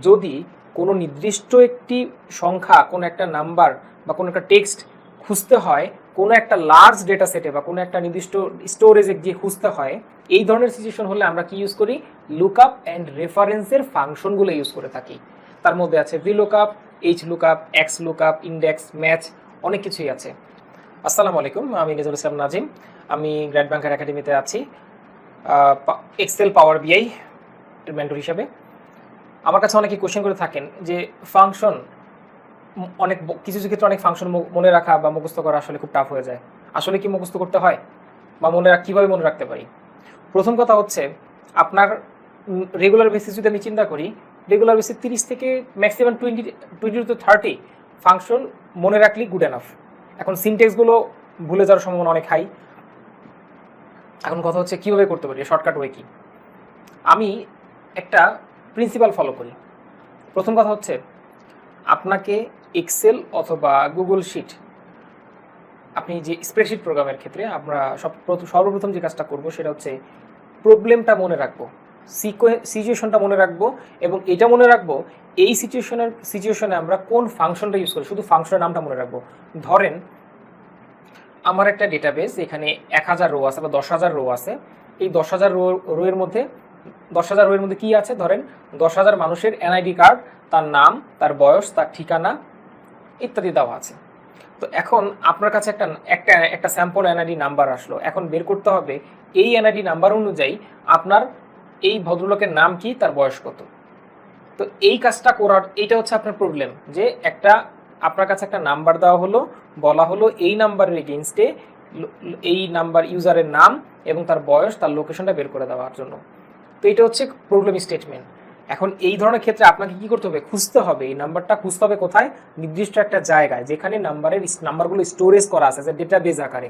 যদি কোনো নির্দিষ্ট একটি সংখ্যা, কোনো একটা নাম্বার বা কোনো একটা টেক্সট খুঁজতে হয় কোনো একটা লার্জ ডেটা সেটে বা কোনো একটা নির্দিষ্ট স্টোরেজে গিয়ে খুঁজতে হয়, এই ধরনের সিচুয়েশন হলে আমরা কি ইউজ করি? লুকআপ অ্যান্ড রেফারেন্সের ফাংশনগুলো ইউজ করে থাকি। তার মধ্যে আছে VLOOKUP, H lookup, x lookup, index, match, অনেক কিছুই আছে। আসসালামু আলাইকুম, আমি নিজামুল ইসলাম নাজিম। আমি গ্র্যাড ব্যাংকার একাডেমিতে আছি এক্সেল পাওয়ার বিআই এর মেন্টর হিসাবে। আমার কাছে অনেকে কোশ্চেন করে থাকেন যে ফাংশন, অনেক কিছু ক্ষেত্রে অনেক ফাংশন মনে রাখা বা মুখস্থ করা আসলে খুব টাফ হয়ে যায়। আসলে কি মুখস্থ করতে হয় বা কীভাবে মনে রাখতে পারি? প্রথম কথা হচ্ছে, আপনার রেগুলার বেসিস যদি আমি চিন্তা করি, রেগুলার বেসিস 30 থেকে ম্যাক্সিমাম 20 to 30 ফাংশন মনে রাখলেই গুড এনাফ। এখন সিনটেক্সগুলো ভুলে যাওয়ার সম্ভাবনা অনেক হাই। এখন কথা হচ্ছে কীভাবে করতে পারি, শর্টকাট ওয়ে কি? আমি একটা প্রিন্সিপাল ফলো করি। প্রথম কথা হচ্ছে, আপনাকে এক্সেল অথবা গুগল শিট, আপনি যে স্প্রেডশিট প্রোগ্রামের ক্ষেত্রে আমরা সর্বপ্রথম যে কাজটা করব সেটা হচ্ছে প্রবলেমটা মনে রাখবো, সিচুয়েশনটা মনে রাখবো, এবং এটা মনে রাখবো এই সিচুয়েশনে আমরা কোন ফাংশনটা ইউজ করি, শুধু ফাংশনের নামটা মনে রাখবো। ধরেন আমার একটা ডেটাবেস, এখানে 1000 রো আছে বা 10,000 রো আছে। এই 10,000 রোয়ের মধ্যে 10,000 রোয়ের মধ্যে কী আছে? ধরেন 10,000 মানুষের এনআইডি কার্ড, তার নাম, তার বয়স, তার ঠিকানা ইত্যাদি দেওয়া আছে। তো এখন আপনার কাছে একটা স্যাম্পল এনআইডি নাম্বার আসলো। এখন বের করতে হবে এই এনআইডি নাম্বার অনুযায়ী আপনার এই ভদ্রলোকের নাম কি, তার বয়স কত। তো এই কাজটা করার, এইটা হচ্ছে আপনার প্রবলেম, যে আপনার কাছে একটা নাম্বার দেওয়া হলো, বলা হলো এই নাম্বারের এগেইনস্টে এই নাম্বার ইউজারের নাম এবং তার বয়স, তার লোকেশনটা বের করে দেওয়ার জন্য। তো এটা হচ্ছে প্রবলেম স্টেটমেন্ট। এখন এই ধরনের ক্ষেত্রে আপনাকে কি করতে হবে? খুঁজতে হবে, এই নাম্বারটা খুঁজতে হবে কোথায়? নির্দিষ্ট একটা জায়গায় যেখানে নাম্বারগুলো স্টোরেজ করা আছে, যে ডেটাবেস আকারে।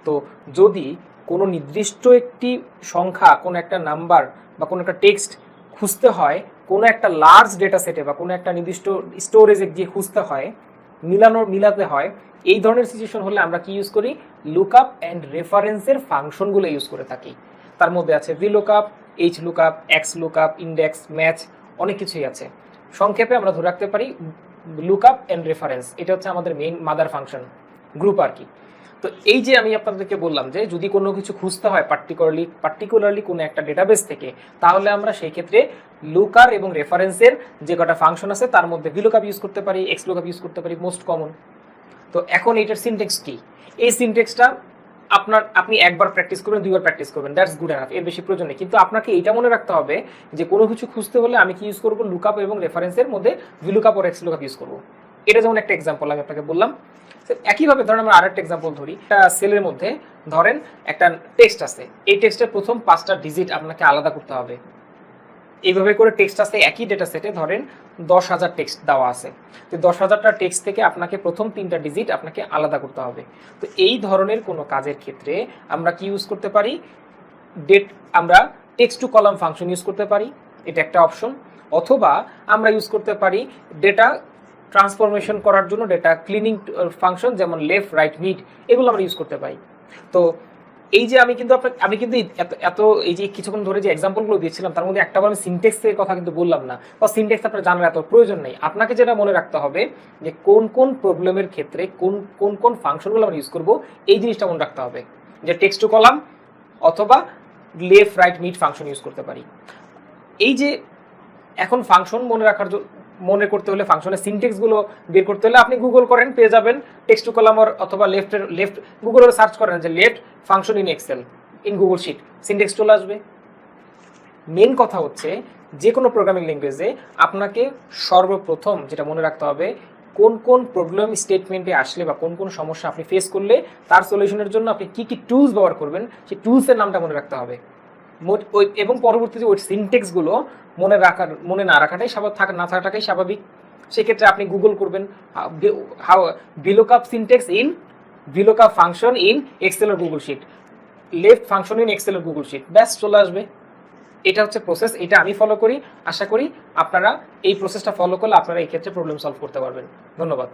তো যদি কোনো নির্দিষ্ট একটি সংখ্যা, কোনো একটা নাম্বার বা কোনো একটা টেক্সট খুঁজতে হয় কোনো একটা লার্জ ডেটা সেটে বা কোনো একটা নির্দিষ্ট স্টোরেজে গিয়ে খুঁজতে হয়, মিলাতে হয়, এই ধরনের সিচুয়েশন হলে আমরা কি ইউজ করি? লুকআপ অ্যান্ড রেফারেন্সের ফাংশনগুলো ইউজ করে থাকি। তার মধ্যে আছে VLOOKUP, H lookup, x lookup, index, match, অনেক কিছুই আছে। সংক্ষেপে আমরা ধরে রাখতে পারি লুকআপ অ্যান্ড রেফারেন্স, এটা হচ্ছে আমাদের মেইন মাদার ফাংশন গ্রুপ আর কি। তো এই যে আমি আপনাদেরকে বললাম যে যদি কোনো কিছু খুঁজতে হয় পার্টিকুলারলি কোনো একটা ডেটাবেস থেকে, তাহলে আমরা সেই ক্ষেত্রে লুকআপ এবং রেফারেন্সের যে কটা ফাংশন আছে তার মধ্যে ভিলুকআপ ইউজ করতে পারি, এক্স লুকআপ ইউজ করতে পারি, মোস্ট কমন। তো এখন এটার সিনটেক্স কি? এই সিনটেক্সটা আপনি একবার প্র্যাকটিস করবেন, দুইবার প্র্যাকটিস করবেন, দ্যাটস গুড এনাফ, এর বেশি প্রয়োজন নেই। কিন্তু আপনাকে এইটা মনে রাখতে হবে যে কোনো কিছু খুঁজতে হলে আমি কি ইউজ করবো? লুকআপ এবং রেফারেন্সের মধ্যে ভিলুকআপ ও এক্স লুকআপ ইউজ করবো। এটা যেমন একটা এক্সাম্পল আমি আপনাকে বললাম। একইভাবে ধরেন আমরা আরেকটা এক্সাম্পল ধরি, একটা সেলের মধ্যে ধরেন একটা টেক্সট আছে, এই টেক্সটের প্রথম 5টা ডিজিট আপনাকে আলাদা করতে হবে। এইভাবে করে টেক্সট আছে একই ডেটা সেটে, ধরেন 10,000 টেক্সট দেওয়া আছে। তো 10,000টা টেক্সট থেকে আপনাকে প্রথম 3টা ডিজিট আপনাকে আলাদা করতে হবে। তো এই ধরনের কোনো কাজের ক্ষেত্রে আমরা কি ইউজ করতে পারি? আমরা text to column function use করতে পারি, এটা একটা অপশন। অথবা আমরা ইউজ করতে পারি ডেটা ট্রান্সফরমেশন করার জন্য ডেটা ক্লিনিং ফাংশন, যেমন লেফট, রাইট, মিড, এগুলো আমরা ইউজ করতে পারি। তো এই যে আমি কিন্তু এই যে কিছুক্ষণ ধরে যে এক্সাম্পলগুলো দিয়েছিলাম তার মধ্যে একটা আমি সিনটেক্সের কথা কিন্তু বললাম না, বা সিনটেক্স আপনার জানার এত প্রয়োজন নেই। আপনাকে যেটা মনে রাখতে হবে যে কোন কোন প্রবলেমের ক্ষেত্রে কোন কোন ফাংশনগুলো আমরা ইউজ করবো, এই জিনিসটা মনে রাখতে হবে, যে টেক্সট টু কলাম অথবা left, right, mid function use করতে পারি। এই যে এখন ফাংশন মনে করতে হলে, ফাংশনের সিনটেক্সগুলো বের করতে হলে আপনি গুগল করেন, পেয়ে যাবেন টেক্সট টু কলাম অথবা লেফট গুগলে সার্চ করেন যে left function in Excel in Google sheet, syntax চলে আসবে। মেন কথা হচ্ছে যে কোনো প্রোগ্রামিং ল্যাঙ্গুয়েজে আপনাকে সর্বপ্রথম যেটা মনে রাখতে হবে, কোন কোন প্রবলেম স্টেটমেন্টে আসলে বা কোন কোন সমস্যা আপনি ফেস করলে তার সলিউশনের জন্য আপনি কি কি টুলস ব্যবহার করবেন, সেই টুলসের নামটা মনে রাখতে হবে। এবং পরবর্তীতে ওই সিনটেক্সগুলো মনে না রাখাটাই না থাকাটাই স্বাভাবিক। সেক্ষেত্রে আপনি গুগল করবেন VLOOKUP syntax in VLOOKUP function in Excel আর Google sheet, left function in Excel আর গুগল শিট, ব্যাস চলে আসবে। এটা হচ্ছে প্রসেস, এটা আমি ফলো করি। আশা করি আপনারা এই প্রসেসটা ফলো করলে আপনারা এই ক্ষেত্রে প্রবলেম সলভ করতে পারবেন। ধন্যবাদ।